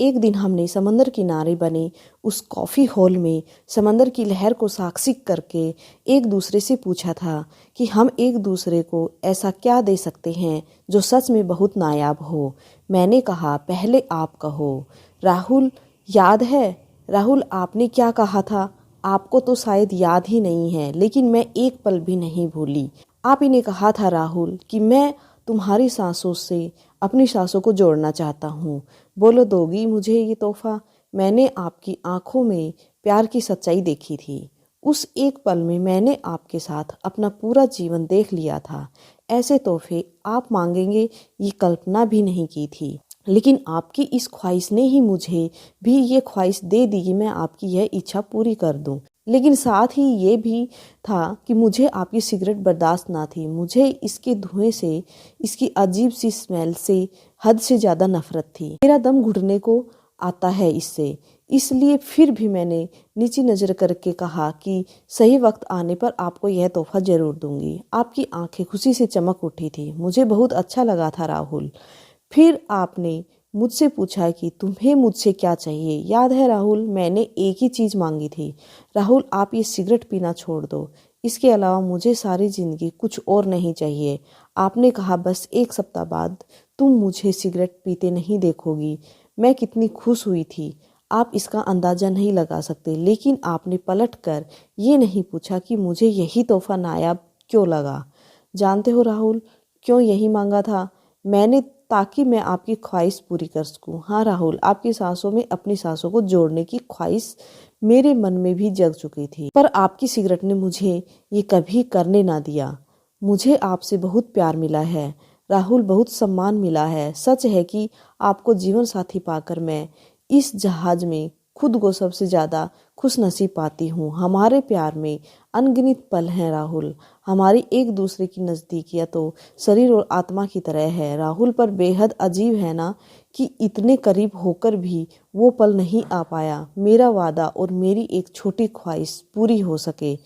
एक दिन हमने समंदर किनारे बने उस कॉफ़ी हॉल में समंदर की लहर को साक्षी करके एक दूसरे से पूछा था कि हम एक दूसरे को ऐसा क्या दे सकते हैं जो सच में बहुत नायाब हो। मैंने कहा, पहले आप कहो। राहुल, याद है राहुल, आपने क्या कहा था? आपको तो शायद याद ही नहीं है, लेकिन मैं एक पल भी नहीं भूली। आप ही ने कहा था राहुल कि मैं तुम्हारी सांसों से अपनी सांसों को जोड़ना चाहता हूँ। बोलो, दोगी मुझे ये तोहफा? मैंने आपकी आंखों में प्यार की सच्चाई देखी थी। उस एक पल में मैंने आपके साथ अपना पूरा जीवन देख लिया था। ऐसे तोहफे आप मांगेंगे ये कल्पना भी नहीं की थी, लेकिन आपकी इस ख्वाहिश ने ही मुझे भी ये ख्वाहिश दे दी कि मैं आपकी यह इच्छा पूरी कर दूं। लेकिन साथ ही ये भी था कि मुझे आपकी सिगरेट बर्दाश्त ना थी। मुझे इसके धुएं से, इसकी अजीब सी स्मेल से हद से ज़्यादा नफरत थी। मेरा दम घुटने को आता है इससे। इसलिए फिर भी मैंने नीची नज़र करके कहा कि सही वक्त आने पर आपको यह तोहफा ज़रूर दूंगी। आपकी आंखें खुशी से चमक उठी थी। मुझे बहुत अच्छा लगा था राहुल। फिर आपने मुझसे पूछा कि तुम्हें मुझसे क्या चाहिए। याद है राहुल, मैंने एक ही चीज़ मांगी थी। राहुल, आप ये सिगरेट पीना छोड़ दो। इसके अलावा मुझे सारी ज़िंदगी कुछ और नहीं चाहिए। आपने कहा, बस एक सप्ताह बाद तुम मुझे सिगरेट पीते नहीं देखोगी। मैं कितनी खुश हुई थी, आप इसका अंदाज़ा नहीं लगा सकते। लेकिन आपने पलट कर ये नहीं पूछा कि मुझे यही तोहफा नायाब क्यों लगा। जानते हो राहुल, क्यों यही मांगा था मैंने? ताकि मैं आपकी ख्वाहिश पूरी कर सकूं। हाँ राहुल, आपकी सांसों में अपनी सांसों को जोड़ने की ख्वाहिश मेरे मन में भी जग चुकी थी, पर आपकी सिगरेट ने मुझे ये कभी करने ना दिया। मुझे आपसे बहुत प्यार मिला है राहुल, बहुत सम्मान मिला है। सच है कि आपको जीवन साथी पाकर मैं इस जहाज में खुद को सबसे ज़्यादा खुश नसीब पाती हूँ। हमारे प्यार में अनगिनत पल हैं राहुल। हमारी एक दूसरे की नज़दीकियाँ तो शरीर और आत्मा की तरह है राहुल। पर बेहद अजीब है ना कि इतने करीब होकर भी वो पल नहीं आ पाया। मेरा वादा और मेरी एक छोटी ख्वाहिश पूरी हो सके।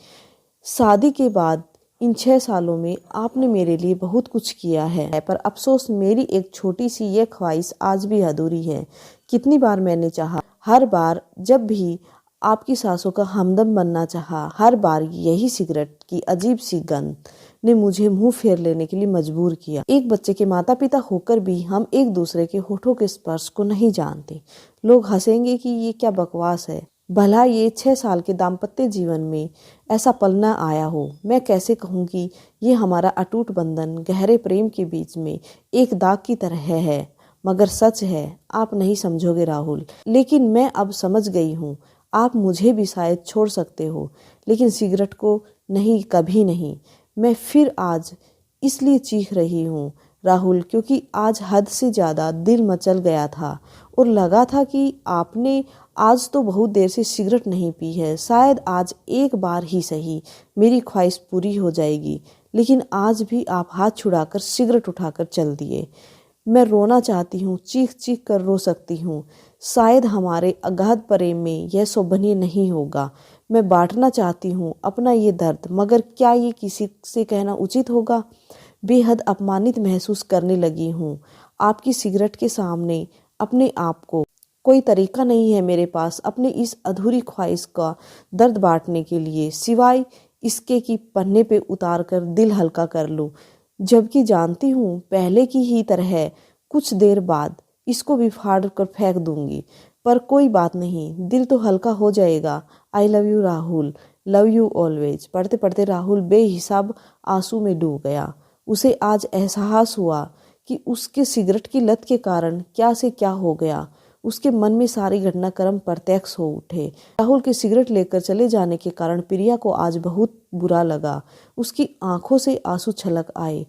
शादी के बाद इन 6 सालों में आपने मेरे लिए बहुत कुछ किया है, पर अफसोस मेरी एक छोटी सी ये ख्वाहिश आज भी अधूरी है। कितनी बार मैंने चाहा, हर बार जब भी आपकी सांसों का हमदम बनना चाहा, हर बार यही सिगरेट की अजीब सी गंध ने मुझे मुंह फेर लेने के लिए मजबूर किया। एक बच्चे के माता पिता होकर भी हम एक दूसरे के होठों के स्पर्श को नहीं जानते। लोग हंसेंगे कि ये क्या बकवास है। भला ये 6 साल के दाम्पत्य जीवन में ऐसा पल न आया हो। मैं कैसे कहूँ कि ये हमारा अटूट बंधन गहरे प्रेम के बीच में एक दाग की तरह है। मगर सच है, आप नहीं समझोगे राहुल, लेकिन मैं अब समझ गई हूँ। आप मुझे भी शायद छोड़ सकते हो, लेकिन सिगरेट को नहीं, कभी नहीं। मैं फिर आज इसलिए चीख रही हूँ राहुल, क्योंकि आज हद से ज़्यादा दिल मचल गया था और लगा था कि आपने आज तो बहुत देर से सिगरेट नहीं पी है। शायद आज एक बार ही सही मेरी ख्वाहिश पूरी हो जाएगी। लेकिन आज भी आप हाथ छुड़ाकर सिगरेट उठाकर चल दिए। मैं रोना चाहती हूँ, चीख चीख कर रो सकती हूँ। शायद हमारे अगाध प्रेम में यह शोभनीय नहीं होगा। मैं बांटना चाहती हूँ अपना ये दर्द, मगर क्या ये किसी से कहना उचित होगा? बेहद अपमानित महसूस करने लगी हूँ आपकी सिगरेट के सामने अपने आप को। कोई तरीका नहीं है मेरे पास अपने इस अधूरी ख्वाहिश का दर्द बांटने के लिए, सिवाय इसके कि पन्ने पे उतार कर दिल हल्का कर लूँ। जबकि जानती हूँ पहले की ही तरह कुछ देर बाद इसको भी फाड़ कर फेंक दूंगी। पर कोई बात नहीं, दिल तो हल्का हो जाएगा। I love you Rahul, love you always. पढ़ते पढ़ते राहुल बेहिसाब आंसू में डूब गया। उसे आज एहसास हुआ कि उसके सिगरेट की लत के कारण क्या से क्या हो गया। उसके मन में सारी घटनाक्रम प्रत्यक्ष हो उठे। राहुल के सिगरेट लेकर चले जाने के कारण प्रिया को आज बहुत बुरा लगा। उसकी आंखों से आंसू छलक आए।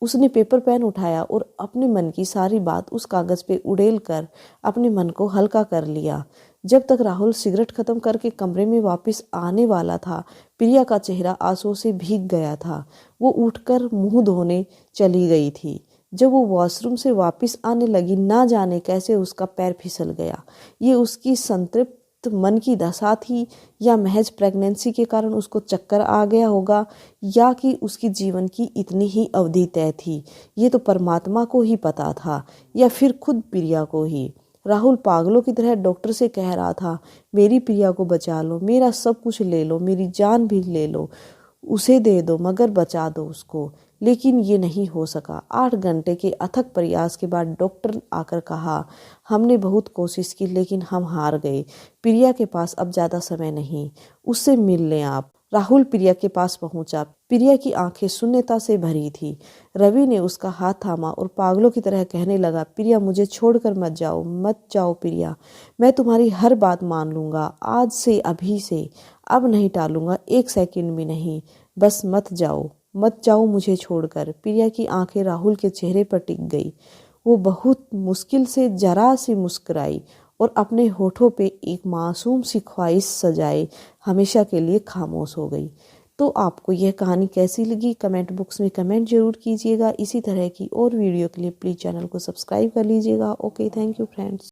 उसने पेपर पेन उठाया और अपने मन की सारी बात उस कागज पे उड़ेल कर अपने मन को हल्का कर लिया। जब तक राहुल सिगरेट खत्म करके कमरे में वापस आने वाला था, प्रिया का चेहरा आंसुओं से भीग गया था। वो उठकर मुंह धोने चली गई थी। जब वो वॉशरूम से वापस आने लगी, ना जाने कैसे उसका पैर फिसल गया। ये उसकी संतृप्त मन की दशा थी, या महज प्रेगनेंसी के कारण उसको चक्कर आ गया होगा, या कि उसकी जीवन की इतनी ही अवधि तय थी। ये तो परमात्मा को ही पता था, या फिर खुद प्रिया को ही। राहुल पागलों की तरह डॉक्टर से कह रहा था, मेरी प्रिया को बचा लो, मेरा सब कुछ ले लो, मेरी जान भी ले लो, उसे दे दो मगर बचा दो उसको। लेकिन ये नहीं हो सका। 8 घंटे के अथक प्रयास के बाद डॉक्टर आकर कहा, हमने बहुत कोशिश की लेकिन हम हार गए। प्रिया के पास अब ज़्यादा समय नहीं, उससे मिल लें आप। राहुल प्रिया के पास पहुंचा। प्रिया की आंखें शून्यता से भरी थी। रवि ने उसका हाथ थामा और पागलों की तरह कहने लगा, प्रिया मुझे छोड़कर मत जाओ, मत जाओ प्रिया, मैं तुम्हारी हर बात मान लूँगा, आज से, अभी से, अब नहीं टालूंगा, 1 सेकंड भी नहीं, बस मत जाओ, मत जाओ मुझे छोड़कर। प्रिया की आंखें राहुल के चेहरे पर टिक गई। वो बहुत मुश्किल से जरा सी मुस्कुराई और अपने होठों पे एक मासूम सी ख्वाहिश सजाए हमेशा के लिए खामोश हो गई। तो आपको यह कहानी कैसी लगी कमेंट बॉक्स में कमेंट जरूर कीजिएगा। इसी तरह की और वीडियो के लिए प्लीज़ चैनल को सब्सक्राइब कर लीजिएगा। Okay, thank you friends.